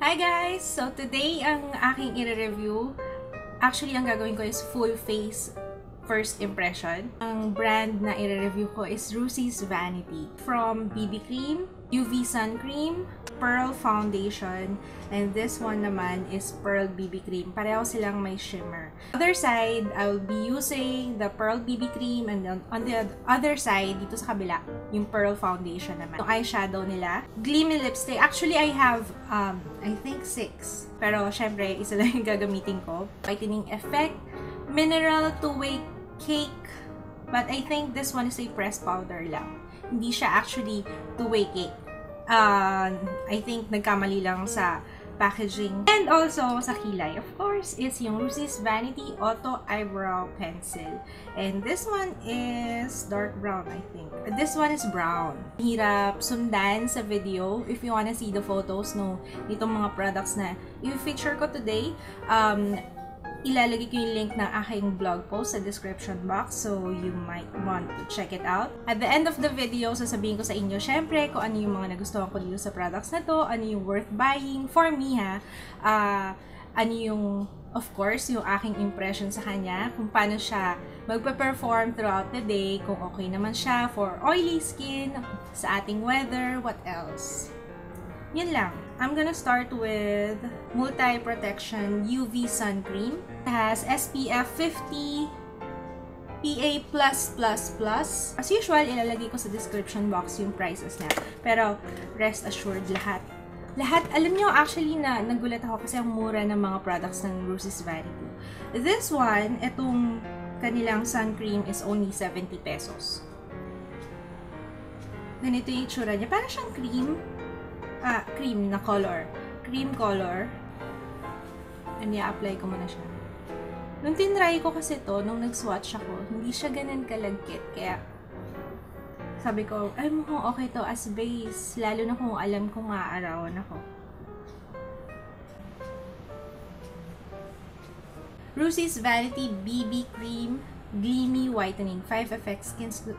Hi guys! So today ang aking i-review, actually ang gagawin ko is full face first impression. Ang brand na i-review ko is Rucy's Vanity. From BB Cream, UV Sun Cream, Pearl Foundation, and this one naman is Pearl BB Cream. Pareho silang may shimmer. Other side, I will be using the Pearl BB Cream, and then on the other side, dito sa kabila, yung Pearl Foundation naman. Yung eyeshadow nila. Gleamy lipstick. Actually, I have, I think 6. Pero syempre, isa lang yung gagamitin ko. Whitening effect, mineral two-way cake, but I think this one is a pressed powder lang. Hindi siya actually two-way cake. I think nagkamali lang sa packaging. And also, sa kilay, of course, is yung Rucy's Vanity Auto Eyebrow Pencil. And this one is dark brown, I think. This one is brown. Hirap sundan sa video if you wanna see the photos no itong mga products na i-feature ko today. Ilalagay ko yung link ng aking blog post sa description box, so you might want to check it out. At the end of the video, sasabihin ko sa inyo, syempre, kung ano yung mga nagustuhan ko dito sa products na to, ano yung worth buying for me, ha. Ano yung, of course, yung aking impression sa kanya, kung paano siya magpe-perform throughout the day, kung okay naman siya for oily skin, sa ating weather, what else. Yun lang. I'm gonna start with Multi-Protection UV Sun Cream. It has SPF 50, PA+++. As usual, ilalagay ko sa description box yung prices na. Pero, rest assured, lahat. Alam nyo, actually, nagulat ako kasi ang mura ng mga products ng Rucy's Vanity. This one, itong kanilang sun cream is only 70 pesos. Ganito yung itsura niya. Parang siyang cream. Cream na color. Cream color. And i-apply ko muna siya. Nung tinry ko kasi to, nung nag-swatch ako, hindi siya ganun kalagkit. Kaya, sabi ko, ay mukhang okay to as base. Lalo na kung alam kong aarawan ako. Rucy's Vanity BB Cream Gleamy Whitening 5 Effects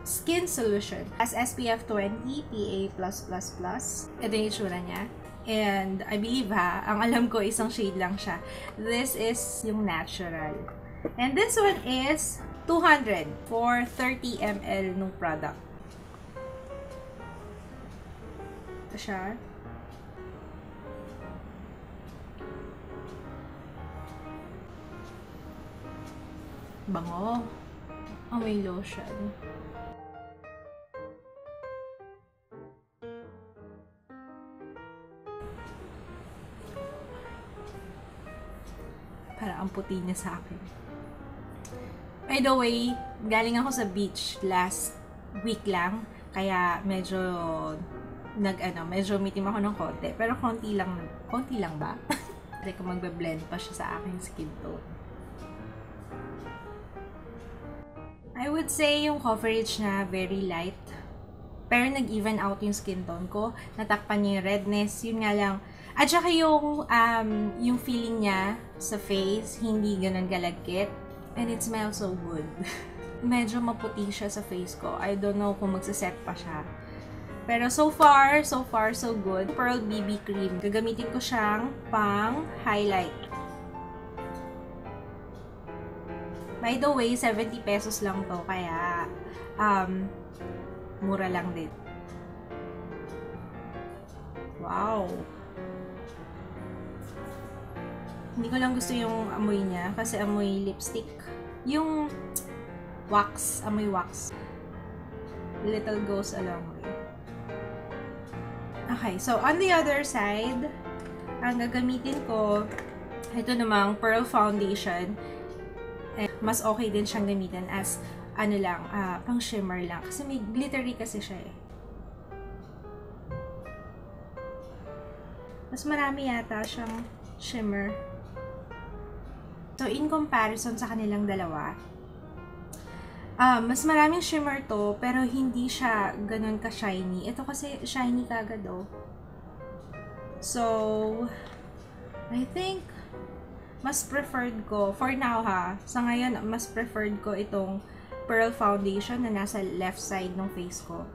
Skin Solution. As SPF 20, PA+++. Ito yung itsura niya. And I believe ang alam ko isang shade lang siya. This is yung natural. And this one is 200 for 30 ml ng product. Ito siya. Bango. May lotion. Para ang puti niya sa akin. By the way, galing ako sa beach last week lang. Kaya medyo medyo umitim ako ng konti. Pero konti lang ba? Kasi kung magbe-blend pa siya sa aking skin tone. I would say yung coverage na very light. Pero nag-even out yung skin tone ko. Natakpan niya yung redness. Yun nga lang. At saka yung feeling niya sa face, hindi ganun galagkit. And it smells so good. Medyo maputi siya sa face ko. I don't know kung magsaset pa siya. Pero so far, so good. Pearl BB Cream. Gagamitin ko siyang pang-highlight. By the way, 70 pesos lang to, kaya mura lang din. Wow! Hindi ko lang gusto yung amoy niya, kasi amoy lipstick. Yung wax, amoy wax. Little goes a long way. Okay, so on the other side, ang gagamitin ko, ito namang Pearl Foundation. Mas okay din siyang gamitin as pang shimmer lang. Kasi may glittery kasi siya eh. Mas marami yata siyang shimmer. So, in comparison sa kanilang dalawa, mas maraming shimmer to, pero hindi siya ganun ka-shiny. Ito kasi shiny kagad oh. So, I think mas preferred ko, for now sa ngayon, mas preferred ko itong Pearl Foundation na nasa left side ng face ko.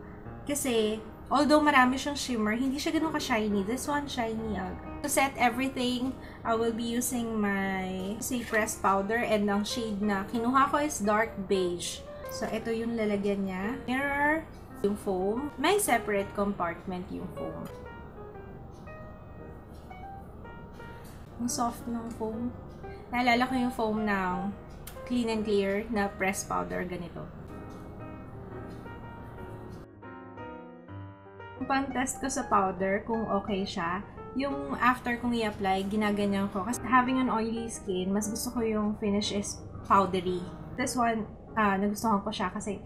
Kasi, although marami siyang shimmer, hindi siya ganun ka-shiny. This one, shiny agad. To set everything, I will be using my pressed powder, and ang shade na kinuha ko is dark beige. So, ito yung lalagyan niya. Mirror, yung foam. May separate compartment yung foam. Ang soft ng foam. Naalala ko yung foam ng Clean and Clear na pressed powder, ganito. Pang-test ko sa powder kung okay siya. Yung after kong i-apply, ginaganyan ko. Kasi having an oily skin, mas gusto ko yung finish is powdery. This one, nagustuhan ko siya kasi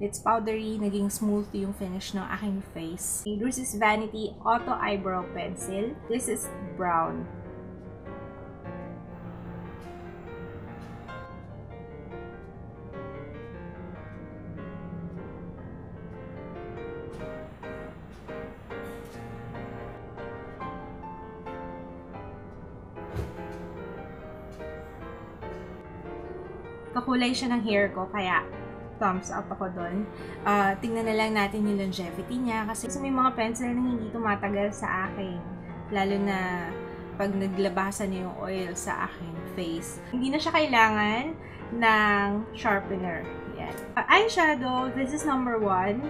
it's powdery, naging smooth yung finish ng aking face. Lucy's Vanity Auto Eyebrow Pencil. This is brown. Kakulay siya ng hair ko, kaya thumbs up ako doon. Tingnan na lang natin yung longevity niya kasi may mga pencil na hindi tumatagal sa akin. Lalo na pag naglabasan yung oil sa aking face. Hindi na siya kailangan ng sharpener. Yan. Eyeshadow, this is number 1.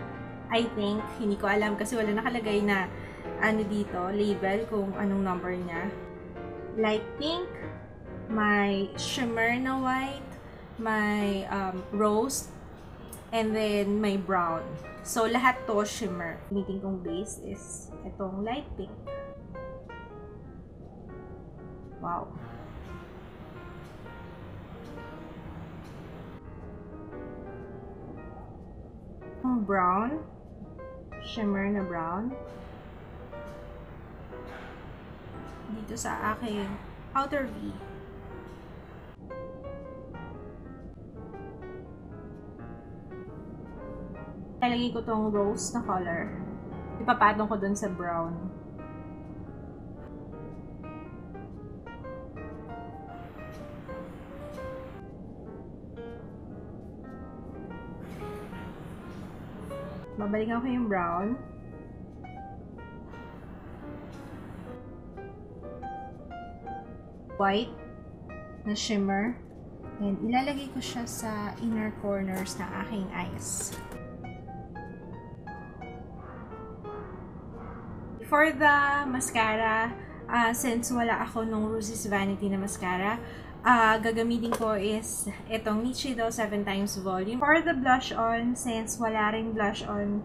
I think, hindi ko alam kasi wala nakalagay na ano dito, label kung anong number niya. Light pink, may shimmer na white, may rose, and then may brown. So, lahat to shimmer. Gamitin kong base is itong light pink. Wow. Itong brown, shimmer na brown. Dito sa aking outer V. Lalagay ko tong rose na color. Ipapatong ko dun sa brown. Babalikan ko yung brown. White na shimmer. And ilalagay ko siya sa inner corners ng aking eyes. For the mascara, since wala ako nung Lucy's Vanity na mascara, gagamitin ko is itong Nichido 7 times volume. For the blush on, since wala ring blush on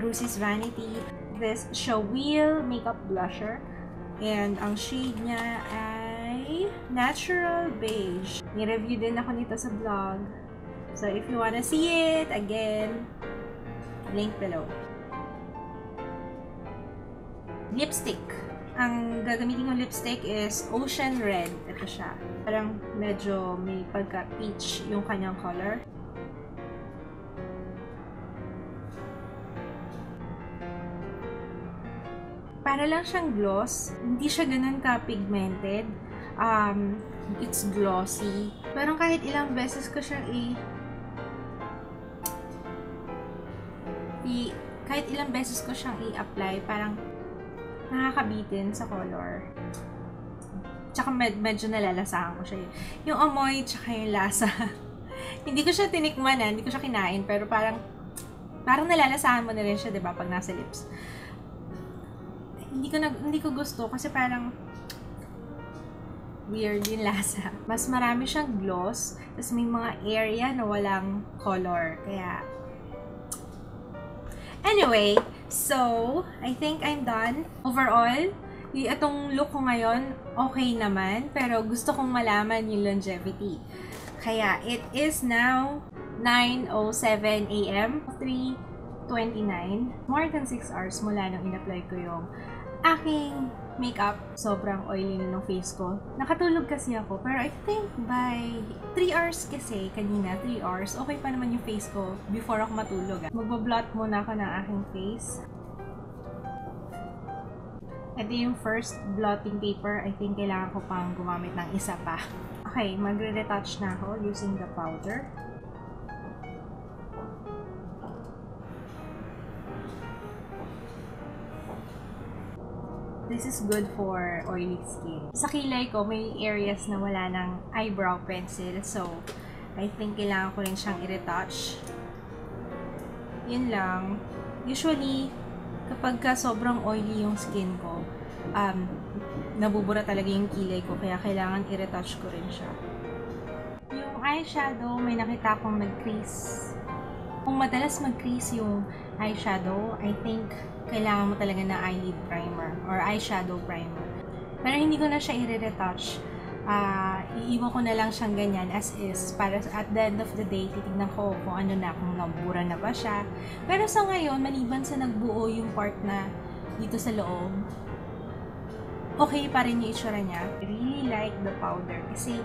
Lucy's Vanity, this Showwheel Makeup Blusher. And ang shade niya ay Natural Beige. Ni-review din ako nito sa vlog. So if you wanna see it, again, link below. Lipstick. Ang gagamitin kong lipstick is Ocean Red. Ito siya. Parang medyo may pagka-peach yung kanyang color. Para lang siyang gloss. Hindi siya ganun ka-pigmented. It's glossy. Parang kahit ilang beses ko siyang kahit ilang beses ko siyang i-apply, parang nakakabitin sa color. Tsaka medyo nalalasahan ko siya. Yung amoy, tsaka yung lasa. Hindi ko siya tinikman, hindi ko siya kinain, pero parang nalalasahan mo na rin siya, diba, pag nasa lips. Hindi ko gusto kasi parang weird yung lasa. Mas marami siyang gloss, tapos may mga area na walang color. Kaya, anyway, so, I think I'm done. Overall, itong look ko ngayon, okay naman. Pero gusto kong malaman yung longevity. Kaya, it is now 9:07 AM, 3:29. More than 6 hours mula nung in-apply ko yung aking makeup. Sobrang oily na ng face ko. Nakatulog kasi ako. Pero I think by 3 hours kasi, kanina, 3 hours, okay pa naman yung face ko before ako matulog. Magbablot muna ako ng aking face. Ito yung first blotting paper. I think kailangan ko pang gumamit ng isa pa. Okay, magre-retouch na ako using the powder. this is good for oily skin. Sa kilay ko, may areas na wala ng eyebrow pencil. So, I think kailangan ko rin siyang i-retouch. Yun lang. Usually, kapag sobrang oily yung skin ko, nabubura talaga yung kilay ko. Kaya kailangan i-retouch ko rin siya. Yung eyeshadow, may nakita akong nag-crease. Kung madalas mag-crease yung eyeshadow, I think kailangan mo talaga na eyelid primer or eyeshadow primer. Pero hindi ko na siya i-retouch. Iiwan ko na lang siyang ganyan as is para at the end of the day, titignan ko kung ano na, kung nabura na ba siya. Pero sa ngayon, maliban sa nagbuo yung part na dito sa loob, okay pa rin yung itsura niya. I really like the powder kasi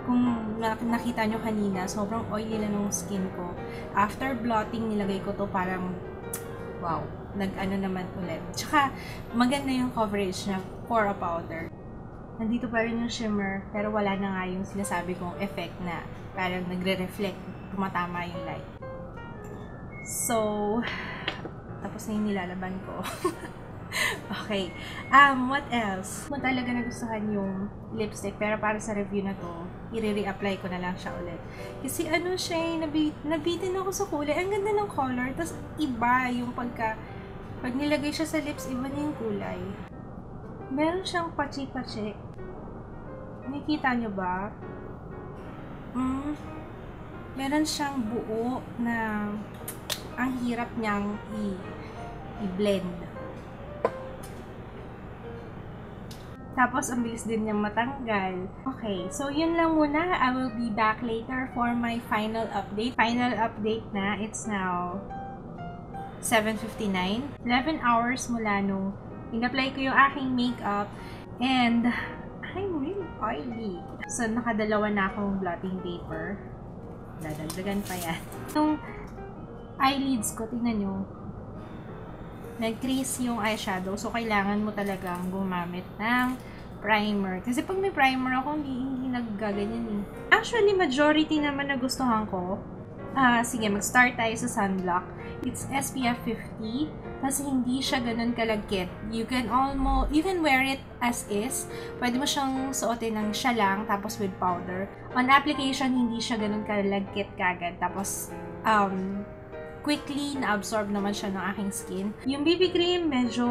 kung nakita nyo kanina, sobrang oily na nung skin ko. After blotting, nilagay ko to parang, wow, nag-ano naman ulit. Tsaka, maganda yung coverage niya for a powder. Nandito pa rin yung shimmer, pero wala na nga yung sinasabi kong effect na parang nagre-reflect, tumatama yung light. So, tapos na yung nilalaban ko. Okay. What else? Kung talaga nagustuhan yung lipstick, pero para sa review na to, i-re-apply ko na lang siya ulit. Kasi ano siya, nabitin ako sa kulay. Ang ganda ng color. Tapos iba yung pag nilagay siya sa lips, iba na yung kulay. Meron siyang pachi-pachi. Nakikita nyo ba? Meron siyang buo na ang hirap niyang i-blend. Tapos, ang bilis din niyang matanggal. Okay, so yun lang muna. I will be back later for my final update. Final update na. It's now 7:59. 11 hours mula nung in-apply ko yung aking makeup. And, I'm really oily. So, nakadalawa na akong blotting paper. Dadagdagan pa yan. Yung eyelids ko, tingnan nyo. Nag-crease yung eyeshadow. So, kailangan mo talagang gumamit ng primer. Kasi pag may primer ako, hindi naggaganyan eh. Actually, majority naman na gustuhan ko. Sige, mag-start tayo sa sunblock. It's SPF 50. Kasi hindi siya ganun kalagkit. You can wear it as is. Pwede mo siyang suotin ng siya lang, tapos with powder. On application, hindi siya ganun kalagkit kagad. Tapos, quickly na-absorb naman siya ng aking skin. Yung BB cream, medyo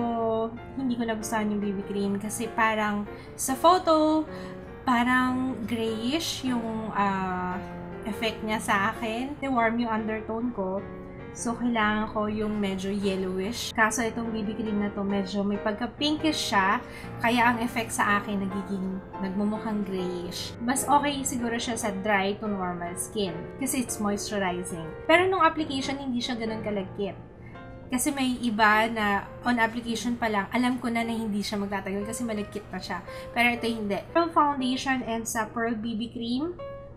hindi ko nagustuhan yung BB cream kasi parang sa photo, parang grayish yung effect niya sa akin. Warm yung undertone ko. So, kailangan ko yung medyo yellowish. Kaso itong BB cream na to, medyo may pagka-pinkish siya. Kaya ang effect sa akin, nagmumukhang grayish. Mas okay siguro siya sa dry to normal skin. Kasi it's moisturizing. Pero nung application, hindi siya ganun kalagkit. Kasi may iba na on application pa lang, alam ko na hindi siya magtatagal kasi malagkit na siya. Pero ito hindi. Pearl Foundation and sa Pearl BB Cream,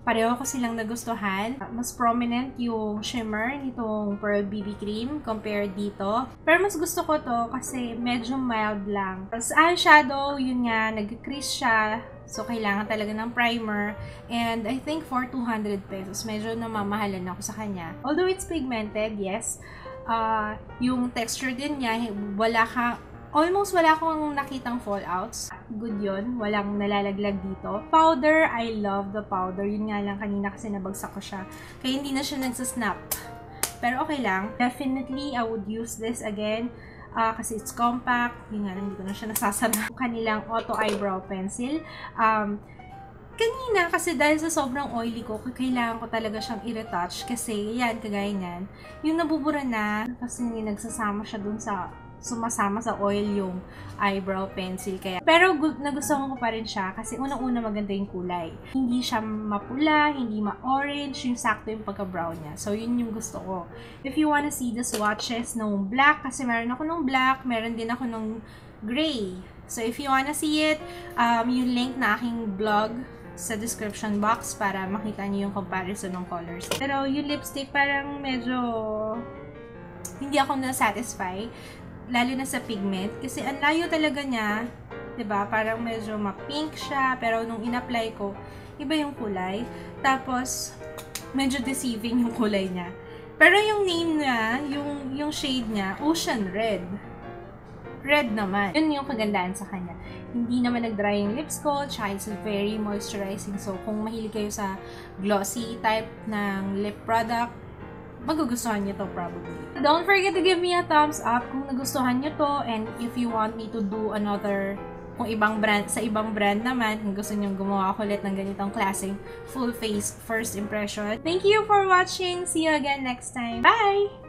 pareho ko silang nagustuhan. Mas prominent yung shimmer nitong Pearl BB Cream compared dito. Pero mas gusto ko to kasi medyo mild lang. Sa eyeshadow, yun nga, nag-crease siya. So, kailangan talaga ng primer. And I think for 200 pesos, medyo namamahalan ako sa kanya. Although it's pigmented, yes. Yung texture din niya, almost wala akong nakitang fallouts. Good yun. Walang nalalaglag dito. Powder, I love the powder. Yun nga lang kanina kasi nabagsak ko siya. Kaya hindi na siya nagsasnap. Pero okay lang. Definitely, I would use this again. Kasi it's compact. Yun nga lang, hindi ko na siya nasasara. Kanilang Auto Eyebrow Pencil. Kanina, kasi dahil sa sobrang oily ko, kailangan ko talaga siyang i-retouch. Kasi, yan, kagaya niyan. Yung nabubura na, kasi nagsasama siya dun sa sumasama sa oil yung eyebrow pencil. Pero nagustuhan ko pa rin siya kasi unang-una maganda yung kulay. Hindi siya mapula, hindi ma-orange, yung sakto yung pagka-brown niya. So, yun yung gusto ko. If you wanna see the swatches ng black, kasi meron ako ng black, meron din ako ng gray. So, if you wanna see it, yung link na aking blog sa description box para makita niyo yung comparison ng colors. Pero yung lipstick parang medyo hindi ako na-satisfy. Lalo na sa pigment. Kasi ang layo talaga niya. 'Di ba? Parang medyo ma-pink siya. Pero nung in-apply ko, iba yung kulay. Tapos, medyo deceiving yung kulay niya. Pero yung name niya, yung shade niya, Ocean Red. red naman. Yun yung kagandahan sa kanya. Hindi naman nag-dry yung lips ko, tsaka it's very moisturizing. So, kung mahilig kayo sa glossy type ng lip product, magugustuhan nyo to probably. Don't forget to give me a thumbs up kung nagustuhan nyo to, and if you want me to do another, kung ibang brand, sa ibang brand naman, kung gusto nyo gumawa ako ulit ng ganitong klaseng full face first impression. Thank you for watching! See you again next time! Bye!